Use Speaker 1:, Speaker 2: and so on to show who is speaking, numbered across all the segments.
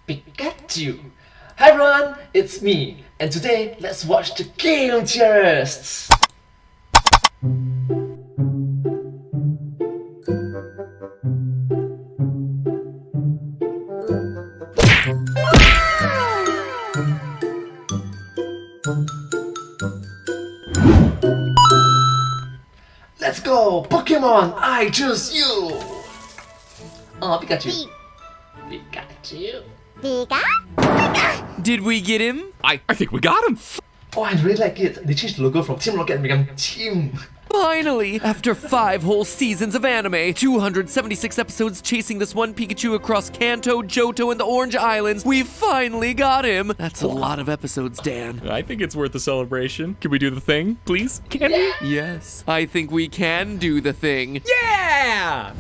Speaker 1: Pikachu. Hi everyone, it's me, and today let's watch the game Theorists. Let's go, Pokemon! I choose you. Oh, Pikachu. Pikachu.
Speaker 2: Pika?
Speaker 3: Did we get him?
Speaker 4: I think we got him.
Speaker 1: Oh, I really like it. They changed the logo from Team Rocket and become Team.
Speaker 3: Finally! After 5 whole seasons of anime, 276 episodes chasing this one Pikachu across Kanto, Johto, and the Orange Islands, we finally got him! That's a lot of episodes, Dan.
Speaker 4: I think it's worth a celebration. Can we do the thing, please? Can we?
Speaker 3: Yes, I think we can do the thing.
Speaker 4: Yeah!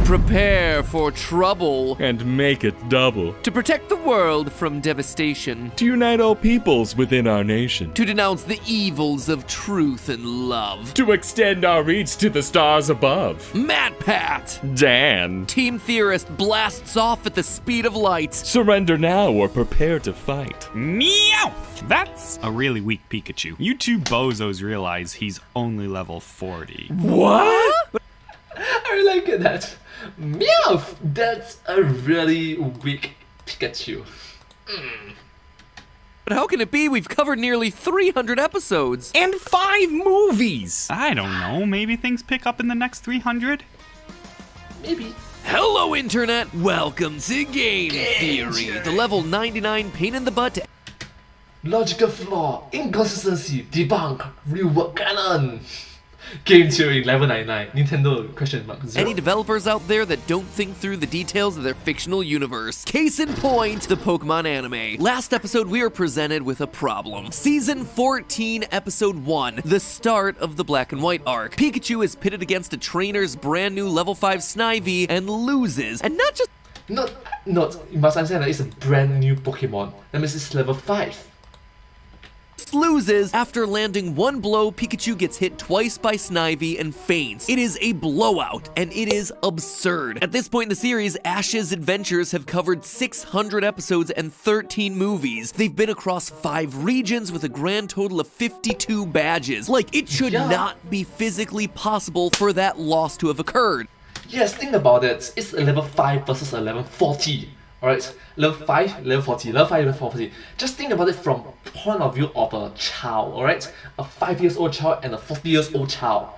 Speaker 3: Prepare for trouble.
Speaker 4: And make it double.
Speaker 3: To protect the world from devastation.
Speaker 4: To unite all peoples within our nation.
Speaker 3: To denounce the evils of truth and love.
Speaker 4: To extend our reach to the stars above.
Speaker 3: MatPat!
Speaker 4: Dan.
Speaker 3: Team Theorist blasts off at the speed of light.
Speaker 4: Surrender now or prepare to fight.
Speaker 5: Meowth! That's a really weak Pikachu. You two bozos realize he's only level 40.
Speaker 4: What?
Speaker 1: I really like that. Meowth! That's a really weak Pikachu.
Speaker 3: But how can it be? We've covered nearly 300 episodes.
Speaker 4: And 5 movies!
Speaker 5: I don't know, maybe things pick up in the next 300?
Speaker 1: Maybe.
Speaker 3: Hello, Internet! Welcome to Game Theory, the level 99 pain in the butt.
Speaker 1: Logical flaw, inconsistency, debunk, rework canon. Game Theory level 99, Nintendo question mark 0.
Speaker 3: Any developers out there that don't think through the details of their fictional universe? Case in point, the Pokemon anime. Last episode, we were presented with a problem. Season 14, Episode 1, the start of the Black and White arc. Pikachu is pitted against a trainer's brand new level 5 Snivy and loses. And not just...
Speaker 1: Not, you must understand that it's a brand new Pokemon. That means it's level 5.
Speaker 3: loses. After landing one blow, Pikachu gets hit twice by Snivy and faints. It is a blowout, and it is absurd. At this point in the series, Ash's adventures have covered 600 episodes and 13 movies. They've been across 5 regions with a grand total of 52 badges. Like, it should not be physically possible for that loss to have occurred.
Speaker 1: Yes, think about it. It's a level 5 versus a level 40. Alright, level 5, level 40, level 5, level 40. Just think about it from the point of view of a child, alright? A 5-year-old child and a 40-year-old child.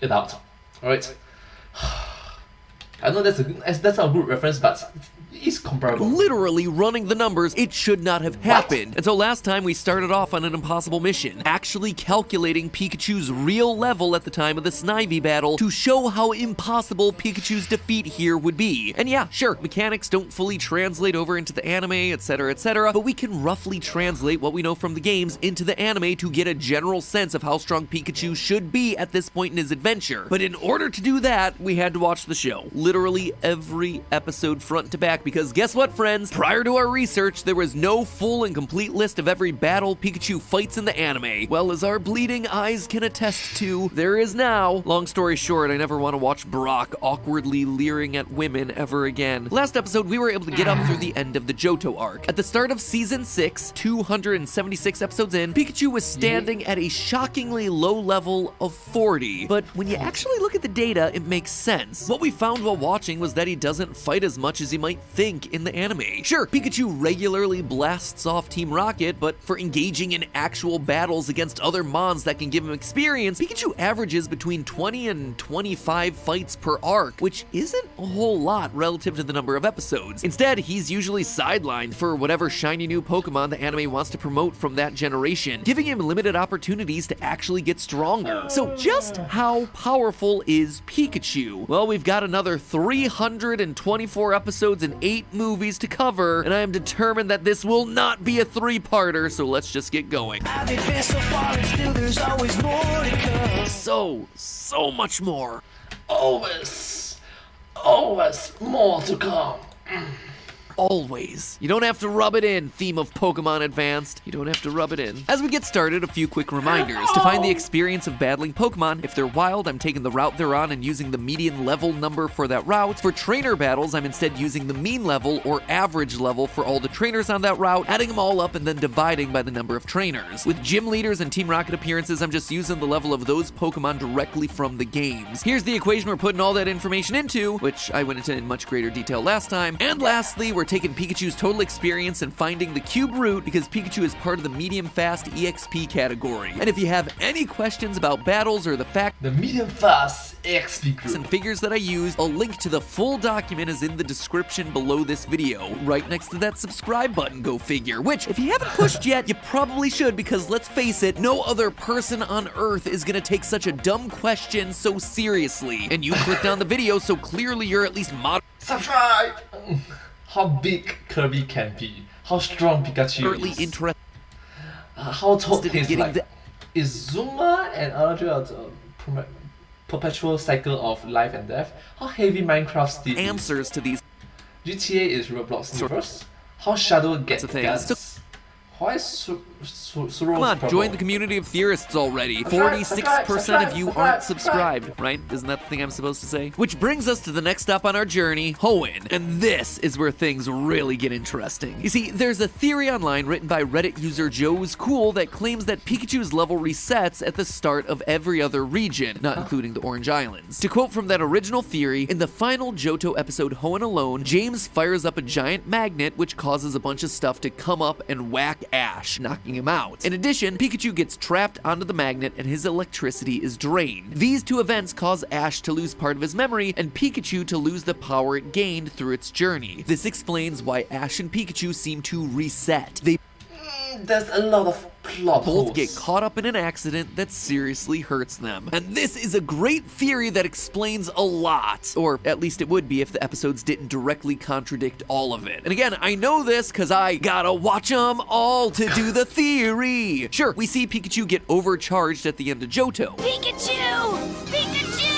Speaker 1: Adult, alright? I know that's not a good reference, but it's comparable.
Speaker 3: Literally running the numbers, it should not have happened. And so last time we started off on an impossible mission, actually calculating Pikachu's real level at the time of the Snivy battle to show how impossible Pikachu's defeat here would be. And yeah, sure, mechanics don't fully translate over into the anime, etc., but we can roughly translate what we know from the games into the anime to get a general sense of how strong Pikachu should be at this point in his adventure. But in order to do that, we had to watch the show. Literally every episode front to back, because guess what, friends? Prior to our research, there was no full and complete list of every battle Pikachu fights in the anime. Well, as our bleeding eyes can attest to, there is now. Long story short, I never want to watch Brock awkwardly leering at women ever again. Last episode, we were able to get up through the end of the Johto arc. At the start of Season 6, 276 episodes in, Pikachu was standing at a shockingly low level of 40. But when you actually look at the data, it makes sense. What we found while watching was that he doesn't fight as much as he might think in the anime. Sure, Pikachu regularly blasts off Team Rocket, but for engaging in actual battles against other mons that can give him experience, Pikachu averages between 20 and 25 fights per arc, which isn't a whole lot relative to the number of episodes. Instead, he's usually sidelined for whatever shiny new Pokemon the anime wants to promote from that generation, giving him limited opportunities to actually get stronger. So just how powerful is Pikachu? Well, we've got another 324 episodes and 8 movies to cover, and I am determined that this will not be a 3-parter, so let's just get going. I've advanced so far and still there's always more to come. So much more.
Speaker 1: Always more to come.
Speaker 3: always. You don't have to rub it in, theme of Pokemon Advanced. You don't have to rub it in. As we get started, a few quick reminders. To find the experience of battling Pokemon, if they're wild, I'm taking the route they're on and using the median level number for that route. For trainer battles, I'm instead using the mean level or average level for all the trainers on that route, adding them all up and then dividing by the number of trainers. With gym leaders and Team Rocket appearances, I'm just using the level of those Pokemon directly from the games. Here's the equation we're putting all that information into, which I went into in much greater detail last time. And lastly, we're taking Pikachu's total experience and finding the cube root because Pikachu is part of the medium fast EXP category. And if you have any questions about battles or the fact
Speaker 1: The medium fast XP group.
Speaker 3: and figures that I use, a link to the full document is in the description below this video, right next to that subscribe button, go figure, which if you haven't pushed yet, you probably should, because let's face it, no other person on earth is gonna take such a dumb question so seriously. And you clicked on the video, so clearly you're at least
Speaker 1: Subscribe! How big Kirby can be. How strong Pikachu
Speaker 3: moderately
Speaker 1: is.
Speaker 3: interested
Speaker 1: How tall
Speaker 3: in
Speaker 1: is
Speaker 3: getting
Speaker 1: like.
Speaker 3: the
Speaker 1: Is Zuma and Anadria a perpetual cycle of life and death? How heavy Minecraft Steve is?
Speaker 3: answers to these
Speaker 1: GTA is Roblox universe? How Shadow gets
Speaker 3: a thing.
Speaker 1: guns? Why Suro's
Speaker 3: Come on,
Speaker 1: purple?
Speaker 3: join the community of theorists already. 46% of you aren't subscribed, right? Isn't that the thing I'm supposed to say? Which brings us to the next stop on our journey, Hoenn. And this is where things really get interesting. You see, there's a theory online written by Reddit user Joe's Cool that claims that Pikachu's level resets at the start of every other region, not including the Orange Islands. To quote from that original theory, in the final Johto episode Hoenn Alone, James fires up a giant magnet which causes a bunch of stuff to come up and whack Ash, knocking him out. In addition, Pikachu gets trapped onto the magnet and his electricity is drained. These two events cause Ash to lose part of his memory and Pikachu to lose the power it gained through its journey. This explains why Ash and Pikachu seem to reset. They
Speaker 1: There's a lot of plot
Speaker 3: both
Speaker 1: holes.
Speaker 3: get caught up in an accident that seriously hurts them. And this is a great theory that explains a lot. Or at least it would be if the episodes didn't directly contradict all of it. And again, I know this because I gotta watch them all to do the theory. Sure, we see Pikachu get overcharged at the end of Johto.
Speaker 2: Pikachu! Pikachu!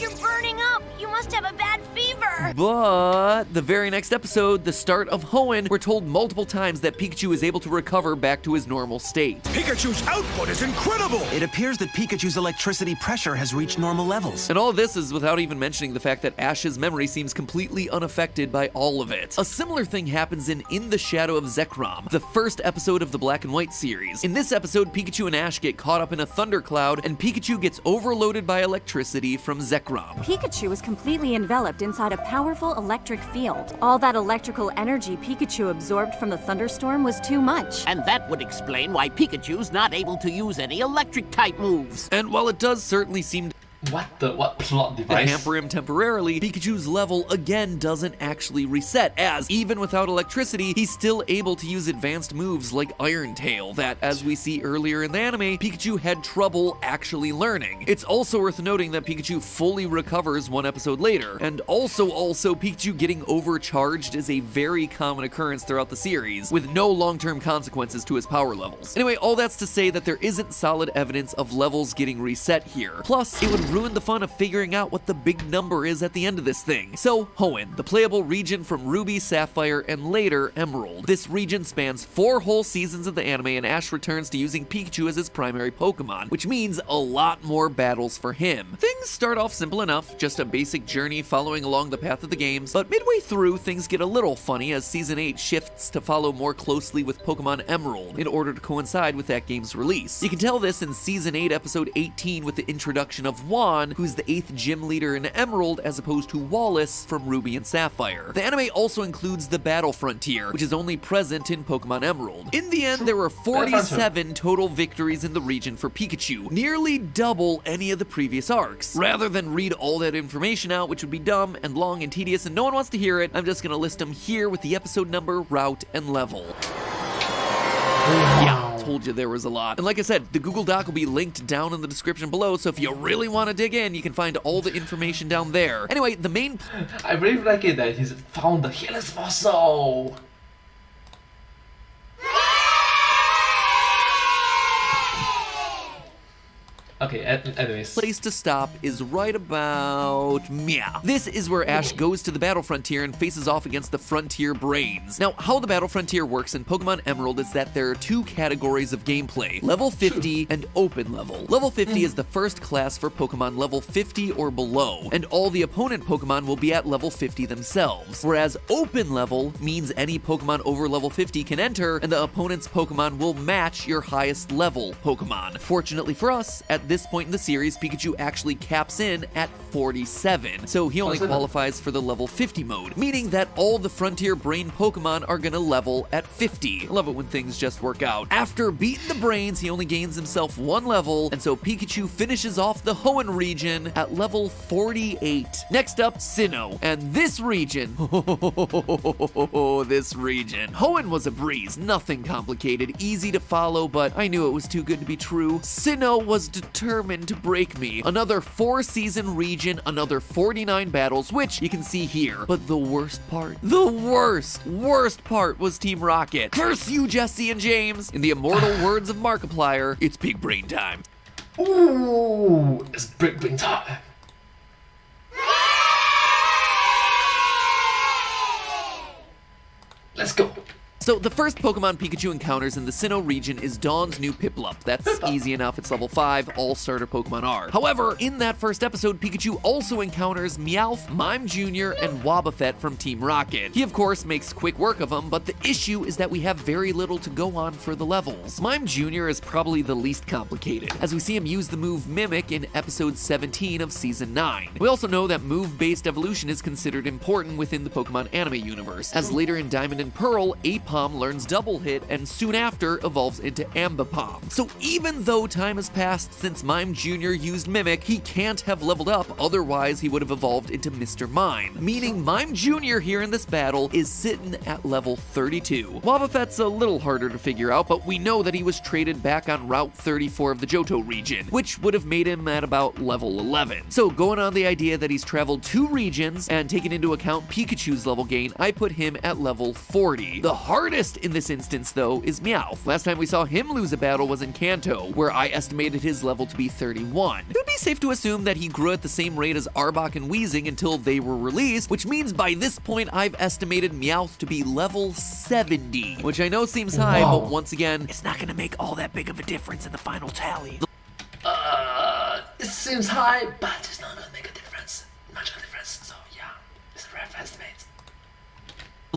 Speaker 2: You're burning up. You must have a bad fever.
Speaker 3: But the very next episode, the start of Hoenn, we're told multiple times that Pikachu is able to recover back to his normal state.
Speaker 6: Pikachu's output is incredible!
Speaker 7: It appears that Pikachu's electricity pressure has reached normal levels.
Speaker 3: And all of this is without even mentioning the fact that Ash's memory seems completely unaffected by all of it. A similar thing happens in the Shadow of Zekrom, the first episode of the Black and White series. In this episode, Pikachu and Ash get caught up in a thundercloud, and Pikachu gets overloaded by electricity from Zekrom.
Speaker 8: Pikachu was completely enveloped inside a powerful electric field. All that electrical energy Pikachu absorbed from the thunderstorm was too much.
Speaker 9: And that would explain why Pikachu's not able to use any electric-type moves.
Speaker 3: And while it does certainly seem
Speaker 1: What plot
Speaker 3: to
Speaker 1: device?
Speaker 3: hamper him temporarily, Pikachu's level again doesn't actually reset, as even without electricity, he's still able to use advanced moves like Iron Tail that, as we see earlier in the anime, Pikachu had trouble actually learning. It's also worth noting that Pikachu fully recovers one episode later, and also Pikachu getting overcharged is a very common occurrence throughout the series, with no long-term consequences to his power levels. Anyway, all that's to say that there isn't solid evidence of levels getting reset here. Plus, it would ruin the fun of figuring out what the big number is at the end of this thing. So, Hoenn, the playable region from Ruby, Sapphire, and later Emerald. This region spans 4 whole seasons of the anime, and Ash returns to using Pikachu as his primary Pokemon, which means a lot more battles for him. Things start off simple enough, just a basic journey following along the path of the games, but midway through, things get a little funny as Season 8 shifts to follow more closely with Pokemon Emerald in order to coincide with that game's release. You can tell this in Season 8, Episode 18 with the introduction of Juan, who's the 8th gym leader in Emerald as opposed to Wallace from Ruby and Sapphire. The anime also includes the Battle Frontier, which is only present in Pokemon Emerald. In the end, there were 47 total victories in the region for Pikachu, nearly double any of the previous arcs. Rather than read all that information out, which would be dumb and long and tedious and no one wants to hear it, I'm just gonna list them here with the episode number, route, and level. Yeah, told you there was a lot. And like I said, the Google Doc will be linked down in the description below, so if you really want to dig in, you can find all the information down there. Anyway, the main
Speaker 1: I really like it that he's found the headless fossil. Okay, anyways.
Speaker 3: Place to stop is right about meow. This is where Ash goes to the battle frontier and faces off against the frontier brains. Now, how the battle frontier works in Pokemon Emerald is that there are two categories of gameplay, level 50 and open level. Level 50 is the first class for Pokemon level 50 or below, and all the opponent Pokemon will be at level 50 themselves. Whereas open level means any Pokemon over level 50 can enter, and the opponent's Pokemon will match your highest level Pokemon. Fortunately for us, at this point in the series, Pikachu actually caps in at 47, so he only qualifies for the level 50 mode, meaning that all the Frontier Brain Pokemon are gonna level at 50. I love it when things just work out. After beating the Brains, he only gains himself 1 level, and so Pikachu finishes off the Hoenn region at level 48. Next up, Sinnoh, and this region, this region. Hoenn was a breeze, nothing complicated, easy to follow, but I knew it was too good to be true. Sinnoh was determined to break me. Another 4-season region, another 49 battles, which you can see here. But the worst part, the worst part was Team Rocket. Curse you, Jesse and James! In the immortal words of Markiplier, it's big brain time.
Speaker 1: Ooh, it's big brain time. Let's go.
Speaker 3: So the first Pokemon Pikachu encounters in the Sinnoh region is Dawn's new Piplup. That's easy enough, it's level 5, all starter Pokemon are. However, in that first episode, Pikachu also encounters Meowth, Mime Jr., and Wobbuffet from Team Rocket. He of course makes quick work of them, but the issue is that we have very little to go on for the levels. Mime Jr. is probably the least complicated, as we see him use the move Mimic in episode 17 of season 9. We also know that move-based evolution is considered important within the Pokemon anime universe, as later in Diamond and Pearl, Apom learns Double Hit and soon after evolves into Ambipom. So even though time has passed since Mime Jr. used Mimic, he can't have leveled up, otherwise he would have evolved into Mr. Mime, meaning Mime Jr. here in this battle is sitting at level 32. Wobbuffet's a little harder to figure out, but we know that he was traded back on Route 34 of the Johto region, which would have made him at about level 11. So going on the idea that he's traveled 2 regions and taking into account Pikachu's level gain, I put him at level 40. The hardest in this instance, though, is Meowth. Last time we saw him lose a battle was in Kanto, where I estimated his level to be 31. It would be safe to assume that he grew at the same rate as Arbok and Weezing until they were released, which means by this point I've estimated Meowth to be level 70, which I know seems high, but once again, it's not gonna make all that big of a difference in the final tally.
Speaker 1: It seems high, but it's not gonna make a difference. Much of a difference, so yeah, it's a rough estimate.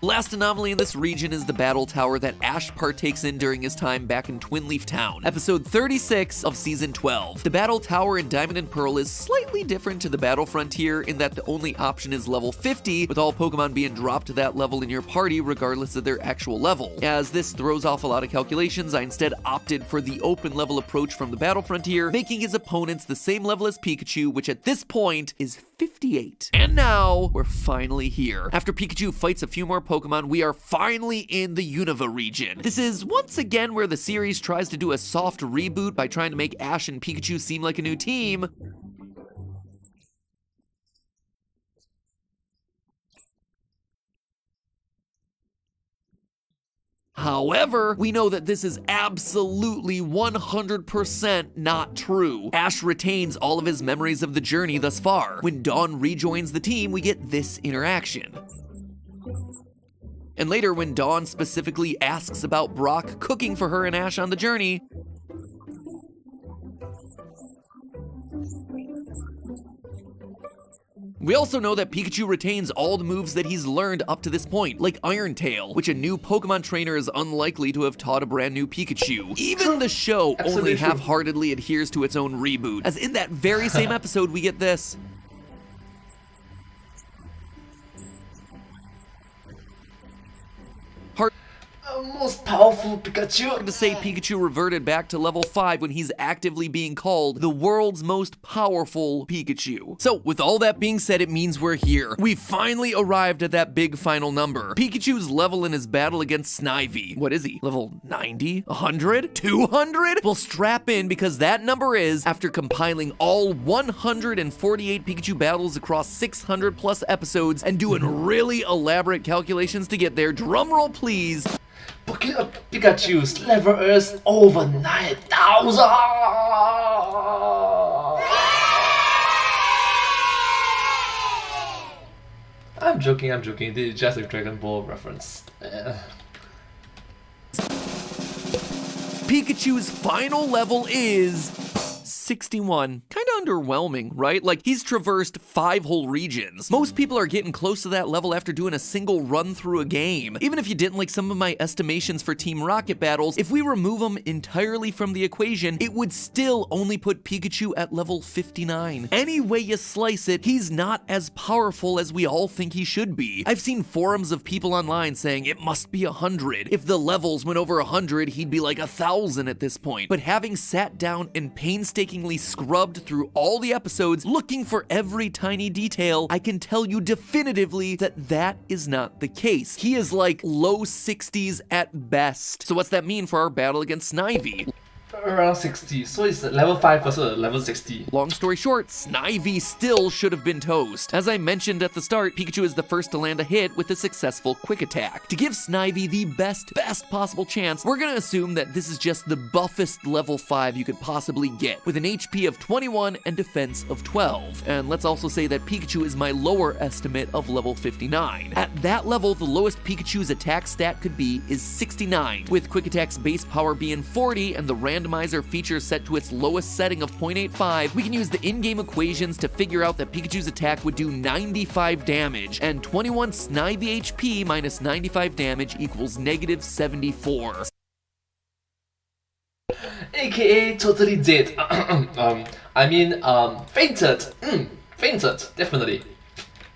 Speaker 3: The last anomaly in this region is the battle tower that Ash partakes in during his time back in Twinleaf Town, episode 36 of season 12. The battle tower in Diamond and Pearl is slightly different to the battle frontier in that the only option is level 50, with all Pokemon being dropped to that level in your party regardless of their actual level. As this throws off a lot of calculations, I instead opted for the open level approach from the battle frontier, making his opponents the same level as Pikachu, which at this point is 58. And now, we're finally here. After Pikachu fights a few more Pokemon, we are finally in the Unova region. This is once again where the series tries to do a soft reboot by trying to make Ash and Pikachu seem like a new team. However, we know that this is absolutely 100% not true. Ash retains all of his memories of the journey thus far. When Dawn rejoins the team, we get this interaction. And later, when Dawn specifically asks about Brock cooking for her and Ash on the journey, we also know that Pikachu retains all the moves that he's learned up to this point, like Iron Tail, which a new Pokemon trainer is unlikely to have taught a brand new Pikachu. Even the show only half-heartedly adheres to its own reboot, as in that very same episode we get this.
Speaker 1: Most powerful Pikachu.
Speaker 3: Hard to say Pikachu reverted back to level 5 when he's actively being called the world's most powerful Pikachu. So with all that being said, it means we're here. We finally arrived at that big final number. Pikachu's level in his battle against Snivy. What is he? Level 90? 100? 200? Well, strap in, because that number is, after compiling all 148 Pikachu battles across 600 plus episodes and doing really elaborate calculations to get there, drumroll please,
Speaker 1: Pikachu's level is over 9,000! I'm joking. This is just a Dragon Ball reference.
Speaker 3: Pikachu's final level is 61. Kinda underwhelming, right? Like, he's traversed 5 whole regions. Most people are getting close to that level after doing a single run through a game. Even if you didn't like some of my estimations for Team Rocket battles, if we remove them entirely from the equation, it would still only put Pikachu at level 59. Any way you slice it, he's not as powerful as we all think he should be. I've seen forums of people online saying it must be 100. If the levels went over 100, he'd be like 1,000 at this point. But having sat down and painstakingly scrubbed through all the episodes looking for every tiny detail, I can tell you definitively that that is not the case. He is like low 60s at best. So what's that mean for our battle against Snivy?
Speaker 1: Around 60, so it's level 5 versus level 60.
Speaker 3: Long story short, Snivy still should have been toast. As I mentioned at the start, Pikachu is the first to land a hit with a successful quick attack. To give Snivy the best possible chance, we're gonna assume that this is just the buffest level 5 you could possibly get, with an HP of 21 and defense of 12. And let's also say that Pikachu is my lower estimate of level 59. At that level, the lowest Pikachu's attack stat could be is 69, with quick attack's base power being 40 and the randomizer feature set to its lowest setting of 0.85, we can use the in-game equations to figure out that Pikachu's attack would do 95 damage, and 21 Snivy HP minus 95 damage equals negative 74.
Speaker 1: AKA totally dead. Fainted. Fainted, definitely.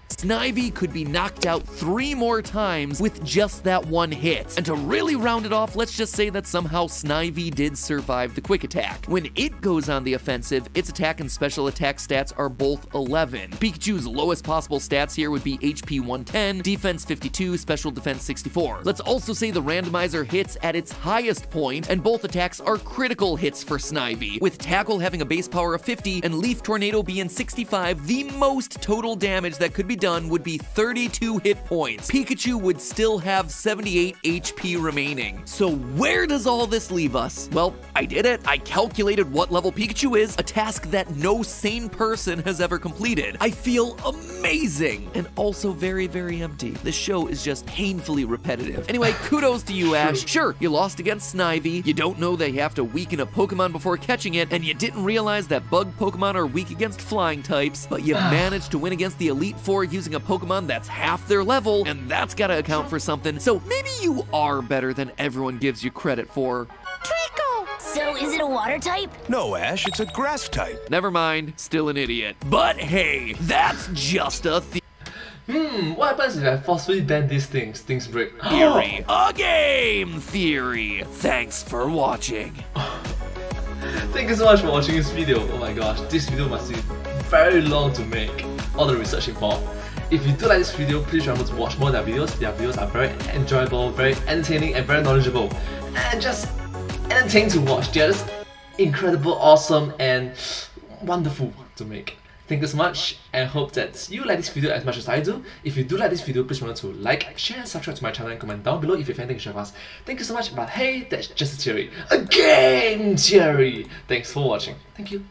Speaker 3: Snivy could be knocked out 3 more times with just that one hit. And to really round it off, let's just say that somehow Snivy did survive the quick attack. When it goes on the offensive, its attack and special attack stats are both 11. Pikachu's lowest possible stats here would be HP 110, defense 52, special defense 64. Let's also say the randomizer hits at its highest point, and both attacks are critical hits for Snivy, with Tackle having a base power of 50 and Leaf Tornado being 65. The most total damage that could be done would be 32 hit points. Pikachu would still have 78 HP remaining. So where does all this leave us? Well, I did it. I calculated what level Pikachu is, a task that no sane person has ever completed. I feel amazing and also very, very empty. This show is just painfully repetitive. Anyway, kudos to you, Ash. Sure, you lost against Snivy. You don't know that you have to weaken a Pokemon before catching it, and you didn't realize that bug Pokemon are weak against flying types, but you managed to win against the Elite Four using a Pokemon that's half their level, and that's gotta account for something. So maybe you are better than everyone gives you credit for.
Speaker 2: Treecko! So is it a water type?
Speaker 6: No, Ash, it's a grass type.
Speaker 3: Never mind, still an idiot. But hey, that's just a
Speaker 1: What happens if I forcefully ban these things? Things break.
Speaker 3: theory. A game theory. Thanks for watching.
Speaker 1: Thank you so much for watching this video. Oh my gosh, this video must be very long to make. All the research involved. If you do like this video, please remember to watch more of their videos. Their videos are very enjoyable, very entertaining, and very knowledgeable. And just entertaining to watch. They are just incredible, awesome, and wonderful to make. Thank you so much, and hope that you like this video as much as I do. If you do like this video, please remember to like, share, and subscribe to my channel and comment down below if you have anything to share with us. Thank you so much, but hey, that's just a theory. A game theory! Thanks for watching. Thank you.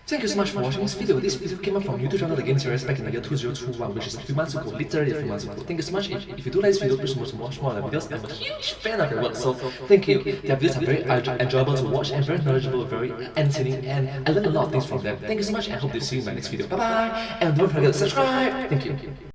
Speaker 1: Thank you so much for watching this video. This video came up from YouTube channel, the Game Theorists, back in the year 2021, which is a few months ago, literally a few months ago. Thank you so much. If you do like this video, please remember to watch more of the videos. I'm a huge fan of your work, so thank you. Their videos are very enjoyable to watch and very knowledgeable, very entertaining, and I learned a lot of things from them. Thank you so much, and I hope to see you in my next video. Bye bye, and don't forget to subscribe. Thank you.